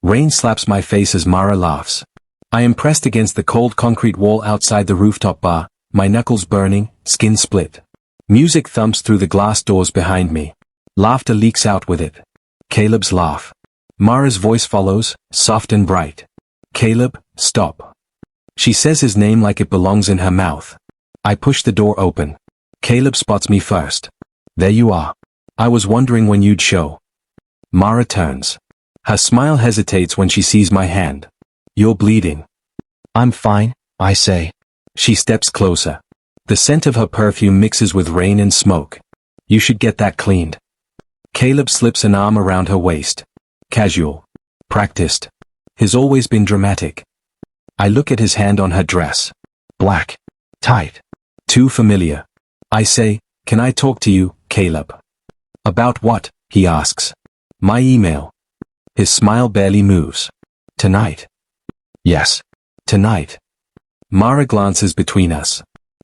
Rain slaps my face as Mara laughs. I am pressed against the cold concrete wall outside the rooftop bar, my knuckles burning, skin split. Music thumps through the glass doors behind me. Laughter leaks out with it. Caleb's laugh. Mara's voice follows, soft and bright. Caleb, stop. She says his name like it belongs in her mouth. I push the door open. Caleb spots me first. There you are. I was wondering when you'd show. Mara turns. Her smile hesitates when she sees my hand. You're bleeding. I'm fine, I say. She steps closer. The scent of her perfume mixes with rain and smoke. You should get that cleaned. Caleb slips an arm around her waist. Casual. Practiced. He's always been dramatic. I look at his hand on her dress. Black. Tight. Too familiar. I say, can I talk to you, Caleb? About what? He asks. My email. His smile barely moves. Tonight. Yes. Tonight. Mara glances between us.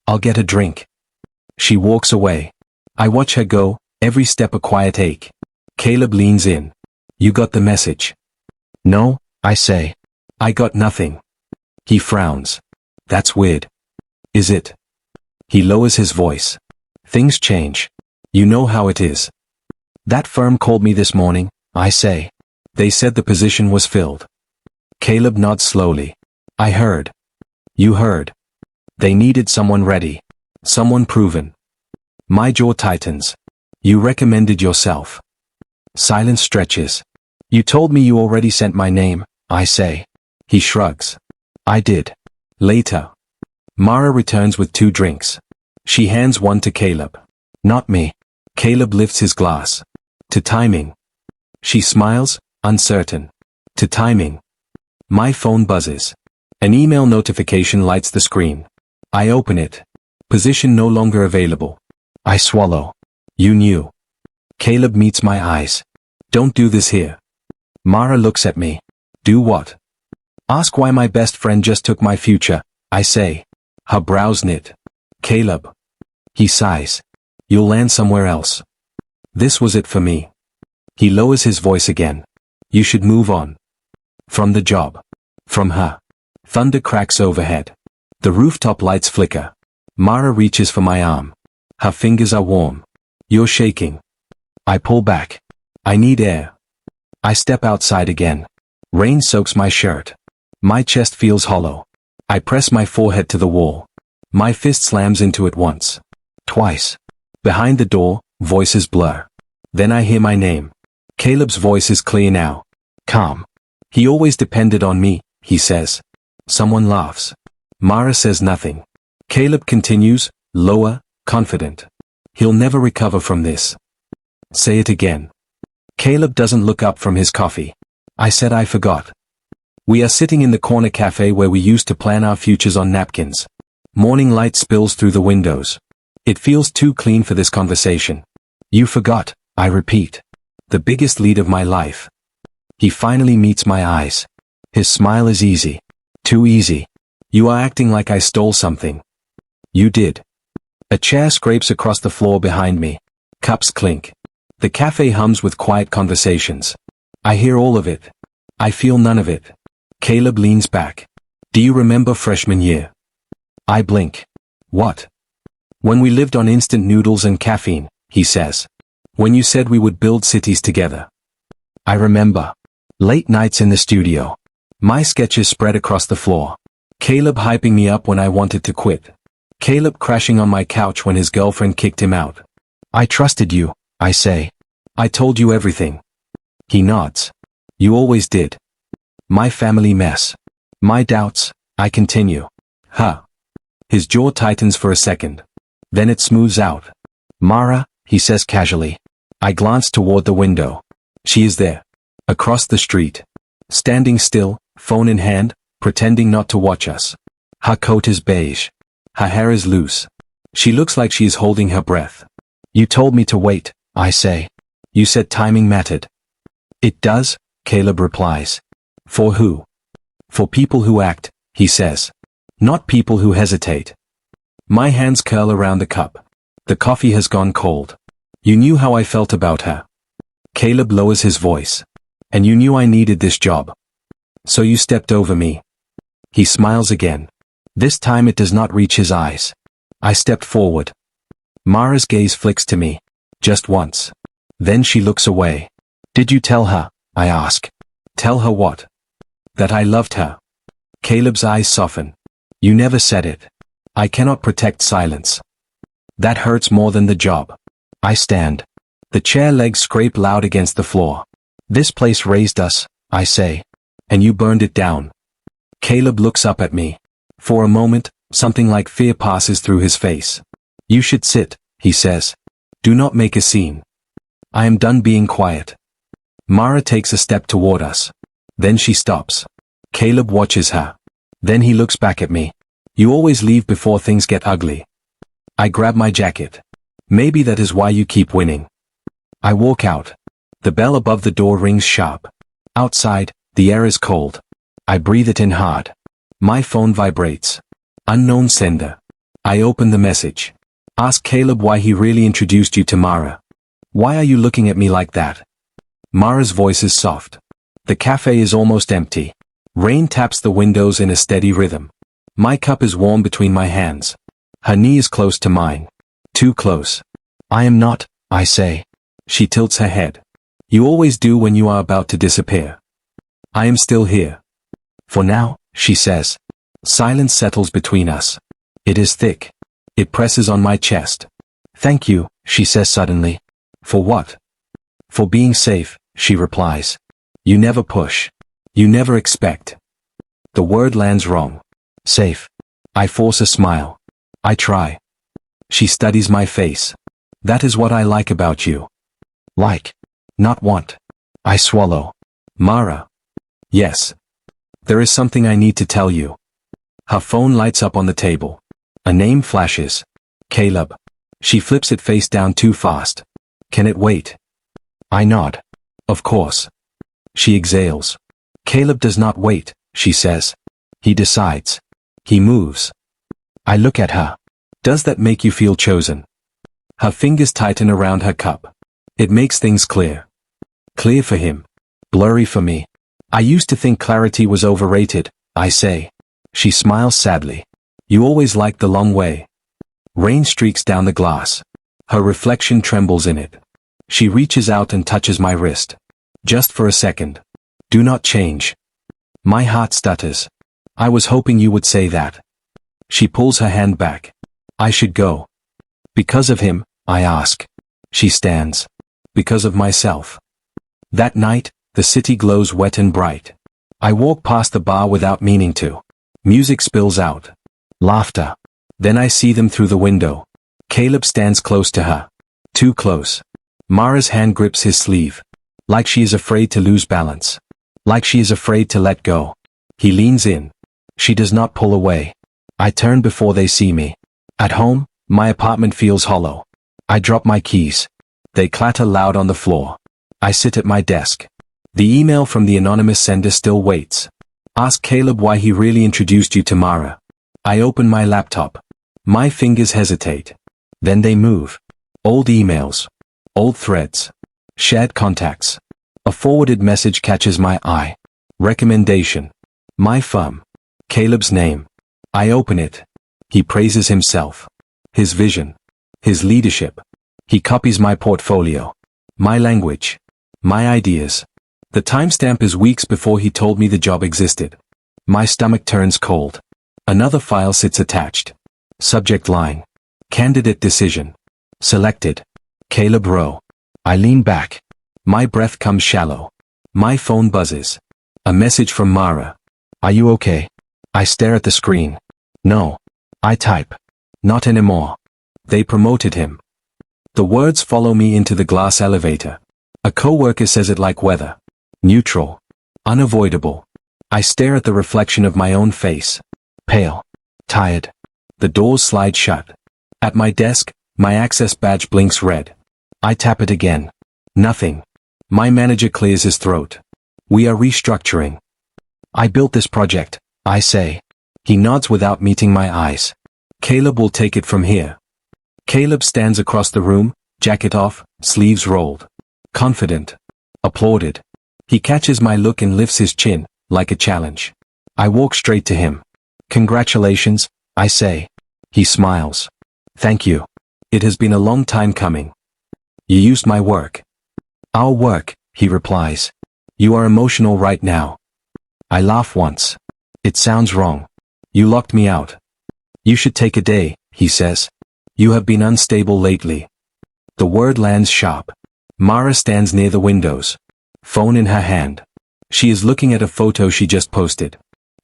I'll get a drink. She walks away. I watch her go, every step a quiet ache. Caleb leans in. You got the message? No, I say. I got nothing. He frowns. That's weird. Is it? He lowers his voice. Things change. You know how it is. That firm called me this morning, I say. They said the position was filled. Caleb nods slowly. I heard. You heard. They needed someone ready. Someone proven. My jaw tightens. You recommended yourself. Silence stretches. You told me you already sent my name, I say. He shrugs. I did. Later. Mara returns with 2 drinks. She hands one to Caleb. Not me. Caleb lifts his glass. To timing. She smiles, uncertain. To timing. My phone buzzes. An email notification lights the screen. I open it. Position no longer available. I swallow. You knew. Caleb meets my eyes. Don't do this here. Mara looks at me. Do what? Ask why my best friend just took my future, I say. Her brows knit. Caleb. He sighs. You'll land somewhere else. This was it for me. He lowers his voice again. You should move on. From the job. From her. Thunder cracks overhead. The rooftop lights flicker. Mara reaches for my arm. Her fingers are warm. You're shaking. I pull back. I need air. I step outside again. Rain soaks my shirt. My chest feels hollow. I press my forehead to the wall. My fist slams into it once. Twice. Behind the door, voices blur. Then I hear my name. Caleb's voice is clear now. Calm. He always depended on me, he says. Someone laughs. Mara says nothing. Caleb continues, lower, confident. He'll never recover from this. Say it again. Caleb doesn't look up from his coffee. I said I forgot. We are sitting in the corner cafe where we used to plan our futures on napkins. Morning light spills through the windows. It feels too clean for this conversation. You forgot, I repeat. The biggest lead of my life. He finally meets my eyes. His smile is easy. Too easy. You are acting like I stole something. You did. A chair scrapes across the floor behind me. Cups clink. The cafe hums with quiet conversations. I hear all of it. I feel none of it. Caleb leans back. Do you remember freshman year? I blink. What? When we lived on instant noodles and caffeine, he says. When you said we would build cities together. I remember. Late nights in the studio. My sketches spread across the floor. Caleb hyping me up when I wanted to quit. Caleb crashing on my couch when his girlfriend kicked him out. I trusted you, I say. I told you everything. He nods. You always did. My family mess. My doubts, I continue. Huh. His jaw tightens for a second. Then it smooths out. Mara, he says casually. I glance toward the window. She is there. Across the street. Standing still, phone in hand, pretending not to watch us. Her coat is beige. Her hair is loose. She looks like she is holding her breath. You told me to wait, I say. You said timing mattered. It does, Caleb replies. For who? For people who act, he says. Not people who hesitate. My hands curl around the cup. The coffee has gone cold. You knew how I felt about her. Caleb lowers his voice. And you knew I needed this job. So you stepped over me. He smiles again. This time it does not reach his eyes. I stepped forward. Mara's gaze flicks to me. Just once. Then she looks away. Did you tell her? I ask. Tell her what? That I loved her. Caleb's eyes soften. You never said it. I cannot protect silence. That hurts more than the job. I stand. The chair legs scrape loud against the floor. This place raised us, I say. And you burned it down. Caleb looks up at me. For a moment, something like fear passes through his face. You should sit, he says. Do not make a scene. I am done being quiet. Mara takes a step toward us. Then she stops. Caleb watches her. Then he looks back at me. You always leave before things get ugly. I grab my jacket. Maybe that is why you keep winning. I walk out. The bell above the door rings sharp. Outside, the air is cold. I breathe it in hard. My phone vibrates. Unknown sender. I open the message. Ask Caleb why he really introduced you to Mara. Why are you looking at me like that? Mara's voice is soft. The cafe is almost empty. Rain taps the windows in a steady rhythm. My cup is warm between my hands. Her knee is close to mine. Too close. I am not, I say. She tilts her head. You always do when you are about to disappear. I am still here. For now, she says. Silence settles between us. It is thick. It presses on my chest. Thank you, she says suddenly. For what? For being safe, she replies. You never push. You never expect. The word lands wrong. Safe. I force a smile. I try. She studies my face. That is what I like about you. Like. Not want. I swallow. Mara. Yes. There is something I need to tell you. Her phone lights up on the table. A name flashes. Caleb. She flips it face down too fast. Can it wait? I nod. Of course. She exhales. Caleb does not wait, she says. He decides. He moves. I look at her. Does that make you feel chosen? Her fingers tighten around her cup. It makes things clear. Clear for him. Blurry for me. I used to think clarity was overrated, I say. She smiles sadly. You always liked the long way. Rain streaks down the glass. Her reflection trembles in it. She reaches out and touches my wrist. Just for a second. Do not change. My heart stutters. I was hoping you would say that. She pulls her hand back. I should go. Because of him, I ask. She stands. Because of myself. That night, the city glows wet and bright. I walk past the bar without meaning to. Music spills out. Laughter. Then I see them through the window. Caleb stands close to her. Too close. Mara's hand grips his sleeve. Like she is afraid to lose balance. Like she is afraid to let go. He leans in. She does not pull away. I turn before they see me. At home, my apartment feels hollow. I drop my keys. They clatter loud on the floor. I sit at my desk. The email from the anonymous sender still waits. Ask Caleb why he really introduced you to Mara. I open my laptop. My fingers hesitate. Then they move. Old emails. Old threads. Shared contacts. A forwarded message catches my eye. Recommendation. My firm. Caleb's name. I open it. He praises himself. His vision. His leadership. He copies my portfolio. My language. My ideas. The timestamp is weeks before he told me the job existed. My stomach turns cold. Another file sits attached. Subject line. Candidate decision. Selected. Caleb Rowe. I lean back. My breath comes shallow. My phone buzzes. A message from Mara. Are you okay? I stare at the screen. No. I type. Not anymore. They promoted him. The words follow me into the glass elevator. A coworker says it like weather. Neutral. Unavoidable. I stare at the reflection of my own face. Pale. Tired. The doors slide shut. At my desk, my access badge blinks red. I tap it again. Nothing. My manager clears his throat. We are restructuring. I built this project, I say. He nods without meeting my eyes. Caleb will take it from here. Caleb stands across the room, jacket off, sleeves rolled. Confident. Applauded. He catches my look and lifts his chin. like a challenge. I walk straight to him. Congratulations, I say. He smiles. Thank you. It has been a long time coming. You used my work. Our work, he replies. You are emotional right now. I laugh once. It sounds wrong. You locked me out. You should take a day, he says. You have been unstable lately. The word lands sharp. Mara stands near the windows. Phone in her hand. She is looking at a photo she just posted.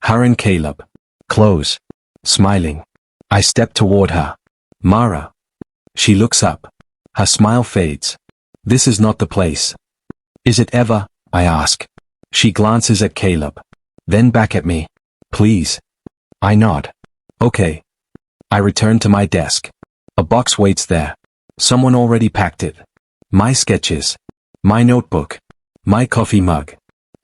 Her and Caleb. Close. Smiling. I step toward her. Mara. She looks up. Her smile fades. This is not the place. Is it ever? I ask. She glances at Caleb. Then back at me. Please. I nod. Okay. I return to my desk. A box waits there. Someone already packed it. My sketches. My notebook. My coffee mug.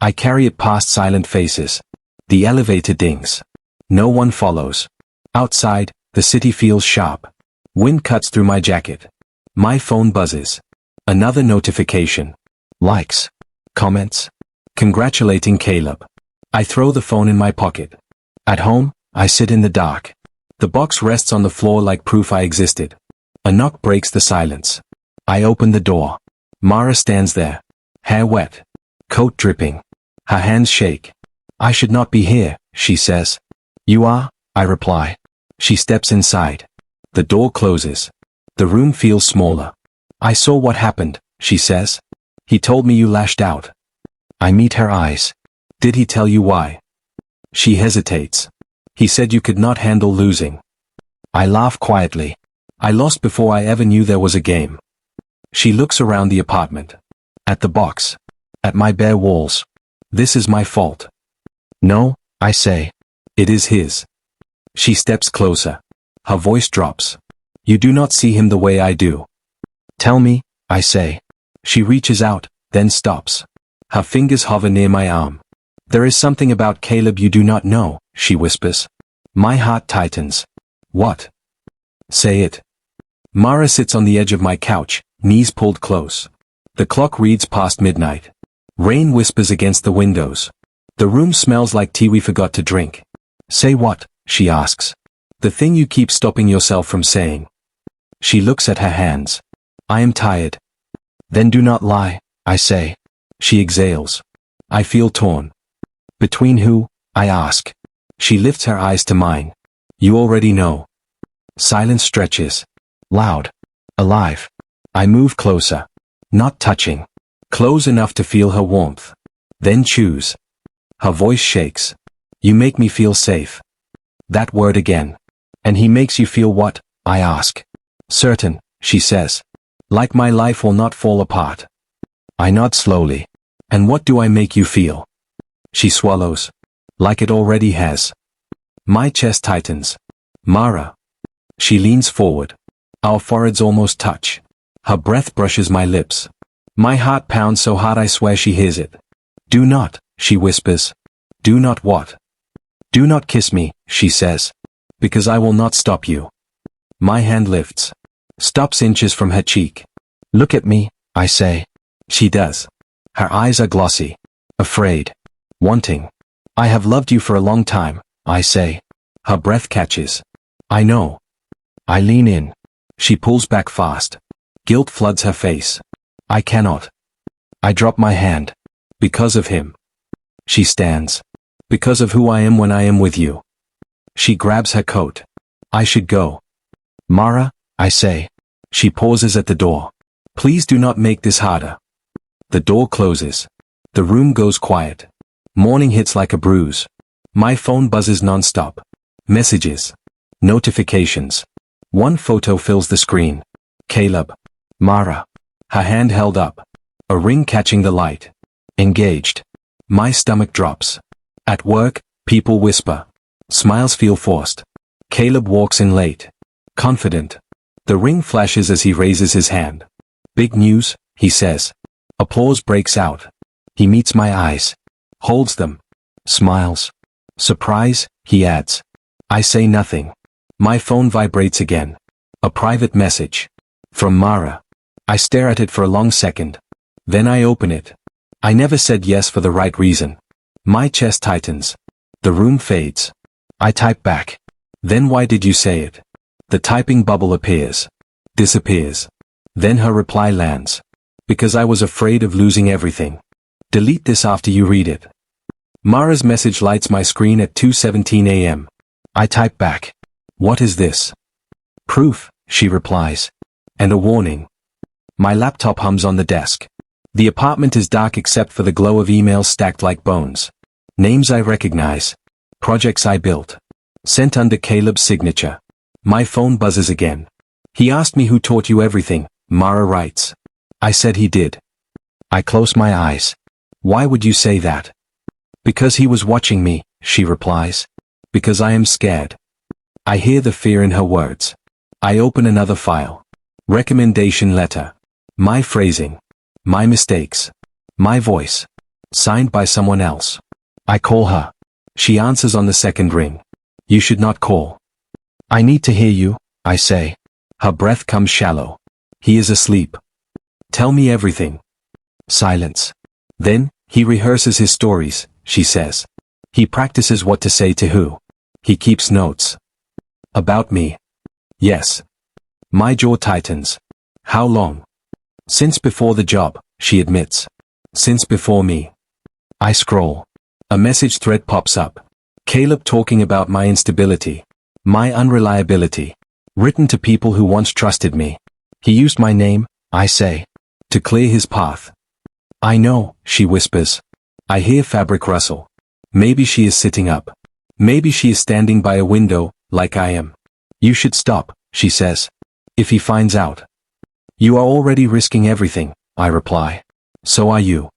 I carry it past silent faces. The elevator dings. No one follows. Outside, the city feels sharp. Wind cuts through my jacket. My phone buzzes. Another notification. Likes. Comments. Congratulating Caleb. I throw the phone in my pocket. At home, I sit in the dark. The box rests on the floor like proof I existed. A knock breaks the silence. I open the door. Mara stands there. Hair wet. Coat dripping. Her hands shake. I should not be here, she says. You are, I reply. She steps inside. The door closes. The room feels smaller. I saw what happened, she says. He told me you lashed out. I meet her eyes. Did he tell you why? She hesitates. He said you could not handle losing. I laugh quietly. I lost before I ever knew there was a game. She looks around the apartment. At the box. At my bare walls. This is my fault. No, I say. It is his. She steps closer. Her voice drops. You do not see him the way I do. Tell me, I say. She reaches out, then stops. Her fingers hover near my arm. There is something about Caleb you do not know, she whispers. My heart tightens. What? Say it. Mara sits on the edge of my couch, knees pulled close. The clock reads past midnight. Rain whispers against the windows. The room smells like tea we forgot to drink. Say what? She asks. The thing you keep stopping yourself from saying. She looks at her hands. I am tired. Then do not lie, I say. She exhales. I feel torn. Between who? I ask. She lifts her eyes to mine. You already know. Silence stretches. Loud. Alive. I move closer. Not touching. Close enough to feel her warmth. Then choose. Her voice shakes. You make me feel safe. That word again. And he makes you feel what? I ask. Certain, she says. Like my life will not fall apart. I nod slowly. And what do I make you feel? She swallows. Like it already has. My chest tightens. Mara. She leans forward. Our foreheads almost touch. Her breath brushes my lips. My heart pounds so hard I swear she hears it. Do not, she whispers. Do not what? Do not kiss me, she says. Because I will not stop you. My hand lifts. Stops inches from her cheek. Look at me, I say. She does. Her eyes are glossy. Afraid. Wanting. I have loved you for a long time, I say. Her breath catches. I know. I lean in. She pulls back fast. Guilt floods her face. I cannot. I drop my hand. Because of him. She stands. Because of who I am when I am with you. She grabs her coat. I should go. Mara, I say. She pauses at the door. Please do not make this harder. The door closes. The room goes quiet. Morning hits like a bruise. My phone buzzes non-stop. Messages. Notifications. One photo fills the screen. Caleb. Mara. Her hand held up. A ring catching the light. Engaged. My stomach drops. At work, people whisper. Smiles feel forced. Caleb walks in late. Confident. The ring flashes as he raises his hand. Big news, he says. Applause breaks out. He meets my eyes. Holds them. Smiles. Surprise, he adds. I say nothing. My phone vibrates again. A private message. From Mara. I stare at it for a long second. Then I open it. I never said yes for the right reason. My chest tightens. The room fades. I type back. Then why did you say it? The typing bubble appears. Disappears. Then her reply lands. Because I was afraid of losing everything. Delete this after you read it. Mara's message lights my screen at 2:17 a.m. I type back. What is this? Proof, she replies. And a warning. My laptop hums on the desk. The apartment is dark except for the glow of emails stacked like bones. Names I recognize. Projects I built. Sent under Caleb's signature. My phone buzzes again. He asked me who taught you everything, Mara writes. I said he did. I close my eyes. Why would you say that? Because he was watching me, she replies. Because I am scared. I hear the fear in her words. I open another file. Recommendation letter. My phrasing. My mistakes. My voice. Signed by someone else. I call her. She answers on the second ring. You should not call. I need to hear you, I say. Her breath comes shallow. He is asleep. Tell me everything. Silence. Then, he rehearses his stories, she says. He practices what to say to who. He keeps notes. About me. Yes. My jaw tightens. How long? Since before the job, she admits. Since before me. I scroll. A message thread pops up. Caleb talking about my instability. My unreliability. Written to people who once trusted me. He used my name, I say. To clear his path. I know, she whispers. I hear fabric rustle. Maybe she is sitting up. Maybe she is standing by a window, like I am. You should stop, she says. If he finds out. You are already risking everything, I reply. So are you.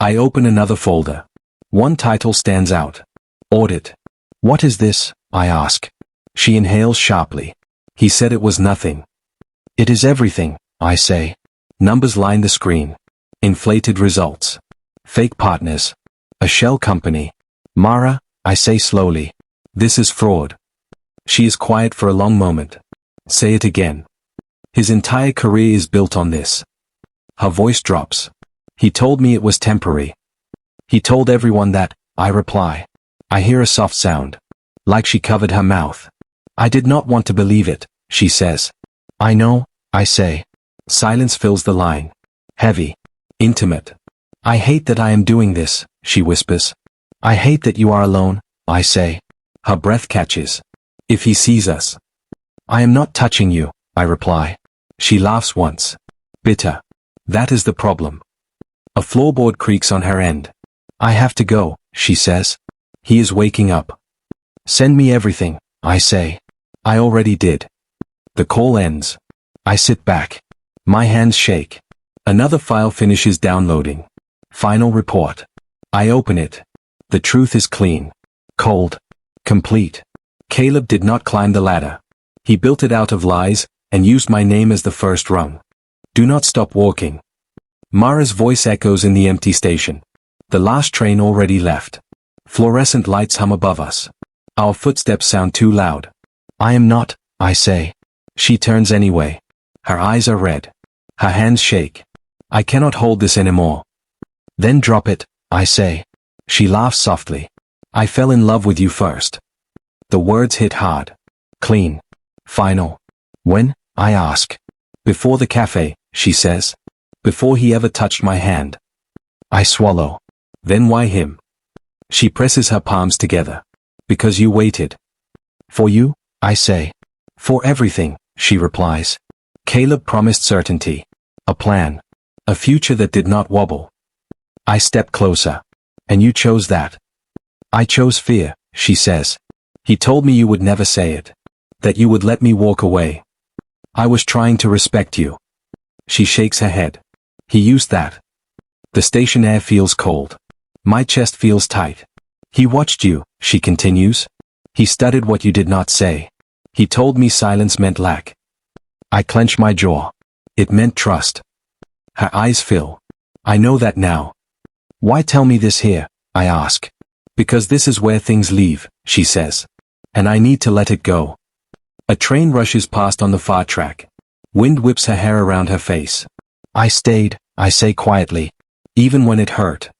I open another folder. One title stands out. Audit. What is this? I ask. She inhales sharply. He said it was nothing. It is everything, I say. Numbers line the screen. Inflated results. Fake partners. A shell company. Mara, I say slowly. This is fraud. She is quiet for a long moment. Say it again. His entire career is built on this. Her voice drops. He told me it was temporary. He told everyone that, I reply. I hear a soft sound. Like she covered her mouth. I did not want to believe it, she says. I know, I say. Silence fills the line. Heavy. Intimate. I hate that I am doing this, she whispers. I hate that you are alone, I say. Her breath catches. If he sees us. I am not touching you, I reply. She laughs once. Bitter. That is the problem. A floorboard creaks on her end. I have to go, she says. He is waking up. Send me everything, I say. I already did. The call ends. I sit back. My hands shake. Another file finishes downloading. Final report. I open it. The truth is clean. Cold. Complete. Caleb did not climb the ladder. He built it out of lies, and used my name as the first rung. Do not stop walking. Mara's voice echoes in the empty station. The last train already left. Fluorescent lights hum above us. Our footsteps sound too loud. I am not, I say. She turns anyway. Her eyes are red. Her hands shake. I cannot hold this anymore. Then drop it, I say. She laughs softly. I fell in love with you first. The words hit hard. Clean. Final. When? I ask. Before the cafe, she says. Before he ever touched my hand. I swallow. Then why him? She presses her palms together. Because you waited. For you, I say. For everything, she replies. Caleb promised certainty. A plan. A future that did not wobble. I step closer. And you chose that. I chose fear, she says. He told me you would never say it. That you would let me walk away. I was trying to respect you. She shakes her head. He used that. The station air feels cold. My chest feels tight. He watched you, she continues. He studied what you did not say. He told me silence meant lack. I clench my jaw. It meant trust. Her eyes fill. I know that now. Why tell me this here, I ask. Because this is where things leave, she says. And I need to let it go. A train rushes past on the far track. Wind whips her hair around her face. I stayed, I say quietly. Even when it hurt.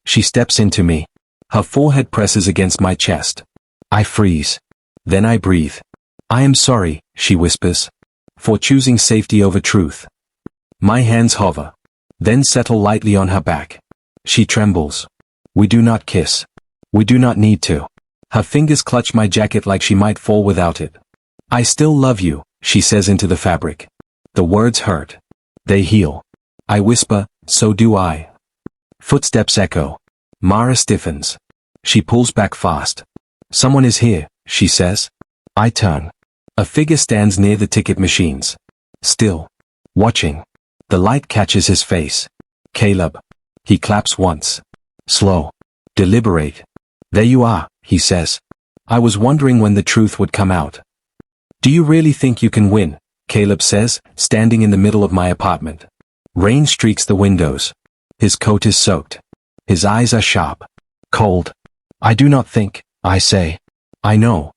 She steps into me. Her forehead presses against my chest. I freeze. Then I breathe. I am sorry, she whispers, for choosing safety over truth. My hands hover, then settle lightly on her back. She trembles. We do not kiss. We do not need to. Her fingers clutch my jacket like she might fall without it. I still love you, she says into the fabric. The words hurt. They heal. I whisper, so do I. Footsteps echo. Mara stiffens. She pulls back fast. Someone is here, she says. I turn. A figure stands near the ticket machines. Still. Watching. The light catches his face. Caleb. He claps once. Slow. Deliberate. There you are, he says. I was wondering when the truth would come out. Do you really think you can win? Caleb says, standing in the middle of my apartment. Rain streaks the windows. His coat is soaked. His eyes are sharp. Cold. I do not think, I say. I know.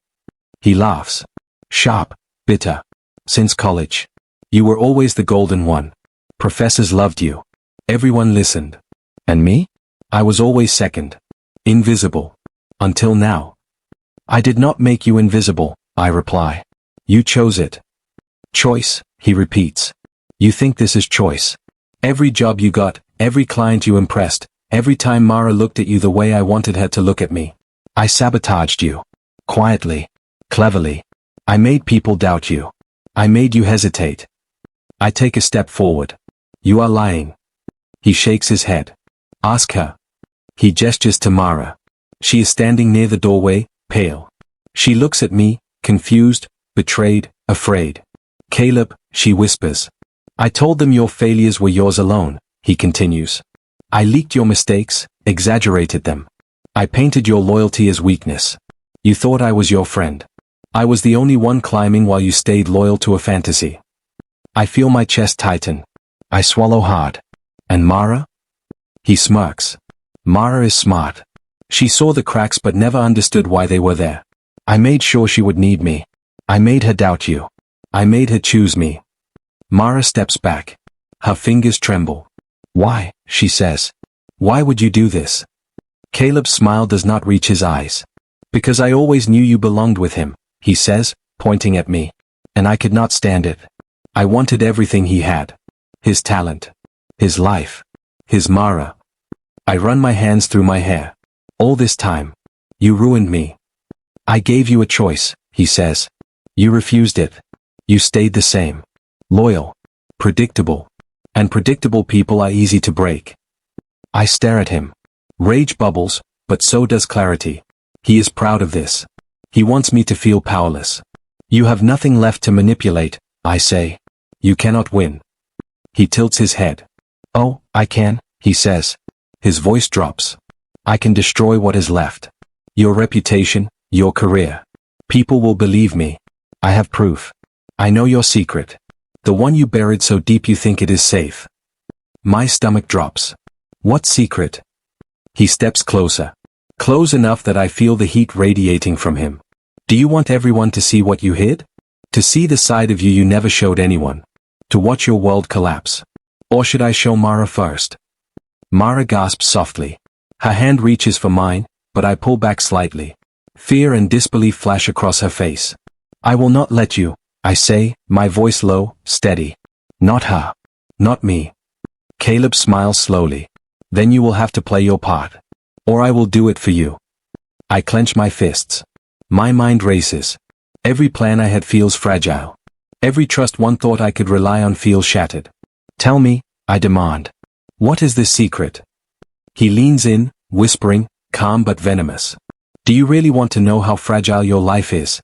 He laughs. Sharp. Bitter. Since college. You were always the golden one. Professors loved you. Everyone listened. And me? I was always second. Invisible. Until now. I did not make you invisible, I reply. You chose it. Choice, he repeats. You think this is choice. Every job you got, every client you impressed, every time Mara looked at you the way I wanted her to look at me. I sabotaged you. Quietly. Cleverly. I made people doubt you. I made you hesitate. I take a step forward. You are lying. He shakes his head. Ask her. He gestures to Mara. She is standing near the doorway, pale. She looks at me, confused, betrayed, afraid. Caleb, she whispers. I told them your failures were yours alone, he continues. I leaked your mistakes, exaggerated them. I painted your loyalty as weakness. You thought I was your friend. I was the only one climbing while you stayed loyal to a fantasy. I feel my chest tighten. I swallow hard. And Mara? He smirks. Mara is smart. She saw the cracks but never understood why they were there. I made sure she would need me. I made her doubt you. I made her choose me. Mara steps back. Her fingers tremble. Why, she says. Why would you do this? Caleb's smile does not reach his eyes. Because I always knew you belonged with him, he says, pointing at me. And I could not stand it. I wanted everything he had. His talent. His life. His Mara. I run my hands through my hair. All this time. You ruined me. I gave you a choice, he says. You refused it. You stayed the same. Loyal. Predictable. And predictable people are easy to break. I stare at him. Rage bubbles, but so does clarity. He is proud of this. He wants me to feel powerless. You have nothing left to manipulate, I say. You cannot win. He tilts his head. Oh, I can, he says. His voice drops. I can destroy what is left. Your reputation, your career. People will believe me. I have proof. I know your secret. The one you buried so deep you think it is safe. My stomach drops. What secret? He steps closer. Close enough that I feel the heat radiating from him. Do you want everyone to see what you hid? To see the side of you you never showed anyone? To watch your world collapse? Or should I show Mara first? Mara gasps softly. Her hand reaches for mine, but I pull back slightly. Fear and disbelief flash across her face. I will not let you, I say, my voice low, steady. Not her. Not me. Caleb smiles slowly. Then you will have to play your part. Or I will do it for you. I clench my fists. My mind races. Every plan I had feels fragile. Every trust one thought I could rely on feels shattered. Tell me, I demand. What is this secret? He leans in, whispering, calm but venomous. Do you really want to know how fragile your life is?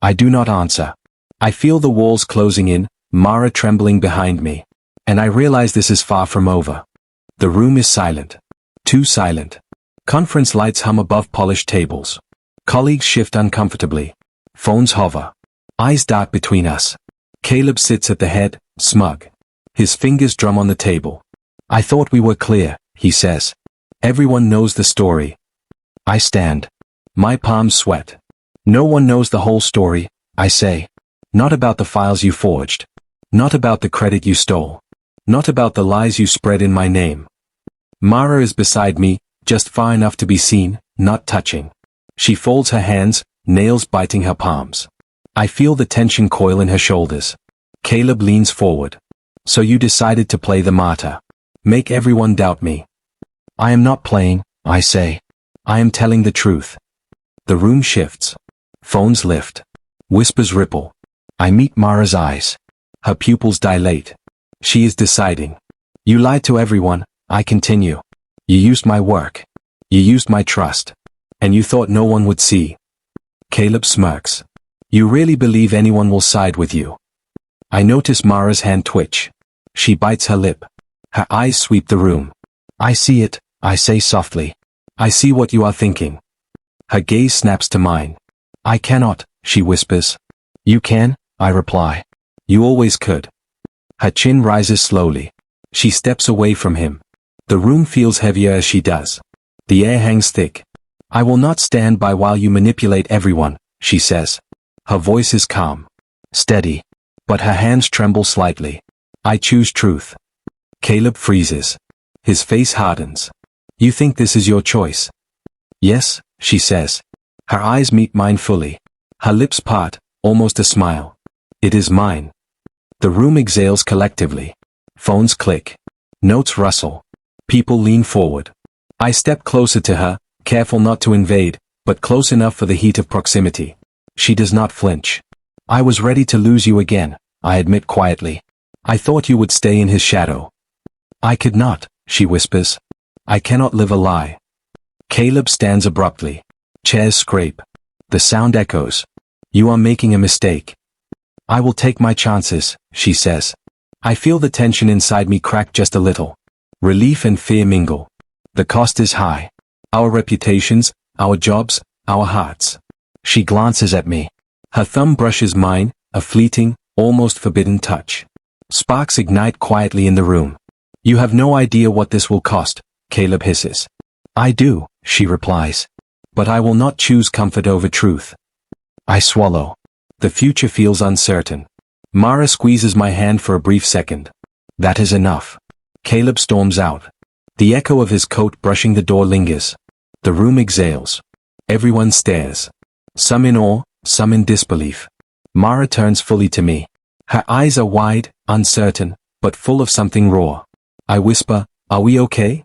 I do not answer. I feel the walls closing in, Mara trembling behind me. And I realize this is far from over. The room is silent. Too silent. Conference lights hum above polished tables. Colleagues shift uncomfortably. Phones hover. Eyes dart between us. Caleb sits at the head, smug. His fingers drum on the table. I thought we were clear, he says. Everyone knows the story. I stand. My palms sweat. No one knows the whole story, I say. Not about the files you forged. Not about the credit you stole. Not about the lies you spread in my name. Mara is beside me, just far enough to be seen, not touching. She folds her hands, nails biting her palms. I feel the tension coil in her shoulders. Caleb leans forward. So you decided to play the martyr. Make everyone doubt me. I am not playing, I say. I am telling the truth. The room shifts. Phones lift. Whispers ripple. I meet Mara's eyes. Her pupils dilate. She is deciding. You lied to everyone, I continue. You used my work. You used my trust. And you thought no one would see. Caleb smirks. You really believe anyone will side with you? I notice Mara's hand twitch. She bites her lip. Her eyes sweep the room. I see it, I say softly. I see what you are thinking. Her gaze snaps to mine. I cannot, she whispers. You can, I reply. You always could. Her chin rises slowly. She steps away from him. The room feels heavier as she does. The air hangs thick. I will not stand by while you manipulate everyone, she says. Her voice is calm. Steady. But her hands tremble slightly. I choose truth. Caleb freezes. His face hardens. You think this is your choice? Yes, she says. Her eyes meet mine fully. Her lips part, almost a smile. It is mine. The room exhales collectively. Phones click. Notes rustle. People lean forward. I step closer to her, careful not to invade, but close enough for the heat of proximity. She does not flinch. I was ready to lose you again, I admit quietly. I thought you would stay in his shadow. I could not, she whispers. I cannot live a lie. Caleb stands abruptly. Chairs scrape. The sound echoes. You are making a mistake. I will take my chances, she says. I feel the tension inside me crack just a little. Relief and fear mingle. The cost is high. Our reputations, our jobs, our hearts. She glances at me. Her thumb brushes mine, a fleeting, almost forbidden touch. Sparks ignite quietly in the room. You have no idea what this will cost, Caleb hisses. I do, she replies. But I will not choose comfort over truth. I swallow. The future feels uncertain. Mara squeezes my hand for a brief second. That is enough. Caleb storms out. The echo of his coat brushing the door lingers. The room exhales. Everyone stares. Some in awe, some in disbelief. Mara turns fully to me. Her eyes are wide, uncertain, but full of something raw. I whisper, are we okay?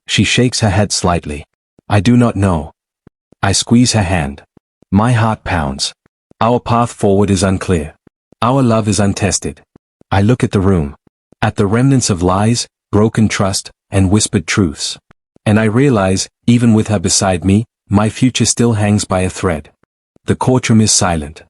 She shakes her head slightly. I do not know. I squeeze her hand. My heart pounds. Our path forward is unclear. Our love is untested. I look at the room. At the remnants of lies, broken trust, and whispered truths. And I realize, even with her beside me, my future still hangs by a thread. The courtroom is silent.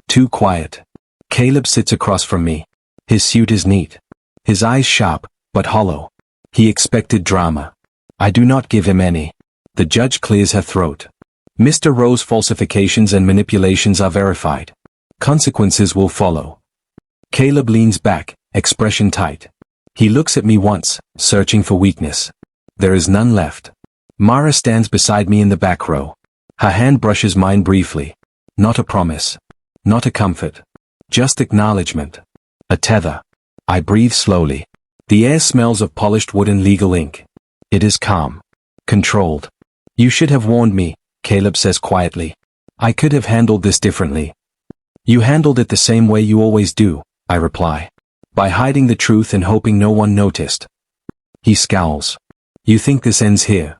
Too quiet. Caleb sits across from me. His suit is neat. His eyes sharp, but hollow. He expected drama. I do not give him any. The judge clears her throat. Mr. Rowe's falsifications and manipulations are verified. Consequences will follow. Caleb leans back, expression tight. He looks at me once, searching for weakness. There is none left. Mara stands beside me in the back row. Her hand brushes mine briefly. Not a promise. Not a comfort. Just acknowledgement. A tether. I breathe slowly. The air smells of polished wood and legal ink. It is calm. Controlled. You should have warned me, Caleb says quietly. I could have handled this differently. You handled it the same way you always do, I reply. By hiding the truth and hoping no one noticed. He scowls. You think this ends here?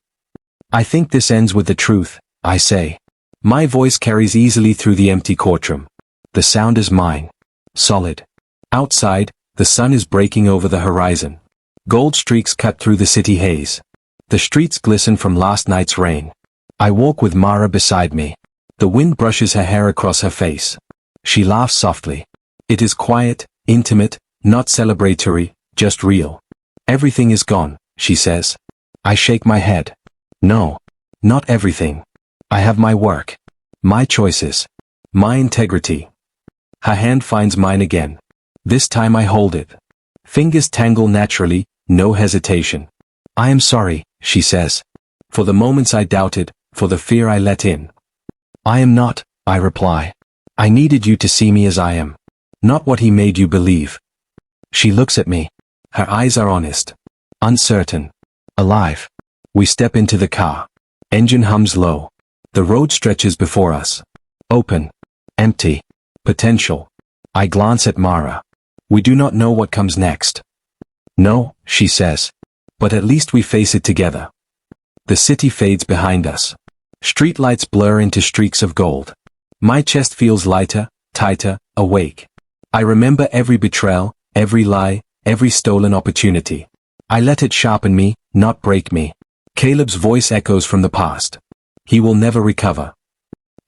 I think this ends with the truth, I say. My voice carries easily through the empty courtroom. The sound is mine. Solid. Outside, the sun is breaking over the horizon. Gold streaks cut through the city haze. The streets glisten from last night's rain. I walk with Mara beside me. The wind brushes her hair across her face. She laughs softly. It is quiet, intimate, not celebratory, just real. Everything is gone, she says. I shake my head. No. Not everything. I have my work. My choices. My integrity. Her hand finds mine again. This time I hold it. Fingers tangle naturally, no hesitation. I am sorry, she says. For the moments I doubted, for the fear I let in. I am not, I reply. I needed you to see me as I am. Not what he made you believe. She looks at me. Her eyes are honest. Uncertain. Alive. We step into the car. Engine hums low. The road stretches before us. Open. Empty. Potential. I glance at Mara. We do not know what comes next. No, she says. But at least we face it together. The city fades behind us. Streetlights blur into streaks of gold. My chest feels lighter, tighter, awake. I remember every betrayal, every lie, every stolen opportunity. I let it sharpen me, not break me. Caleb's voice echoes from the past. He will never recover.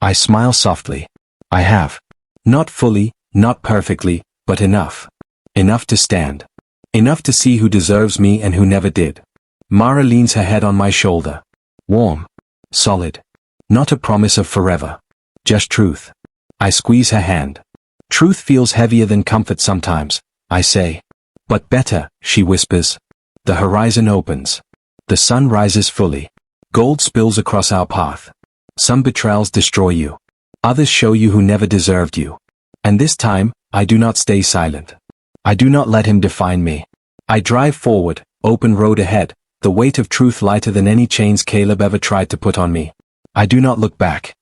I smile softly. I have. Not fully, not perfectly, but enough. Enough to stand. Enough to see who deserves me and who never did. Mara leans her head on my shoulder. Warm. Solid. Not a promise of forever. Just truth. I squeeze her hand. Truth feels heavier than comfort sometimes, I say. But better, she whispers. The horizon opens. The sun rises fully. Gold spills across our path. Some betrayals destroy you. Others show you who never deserved you. And this time, I do not stay silent. I do not let him define me. I drive forward, open road ahead, the weight of truth lighter than any chains Caleb ever tried to put on me. I do not look back.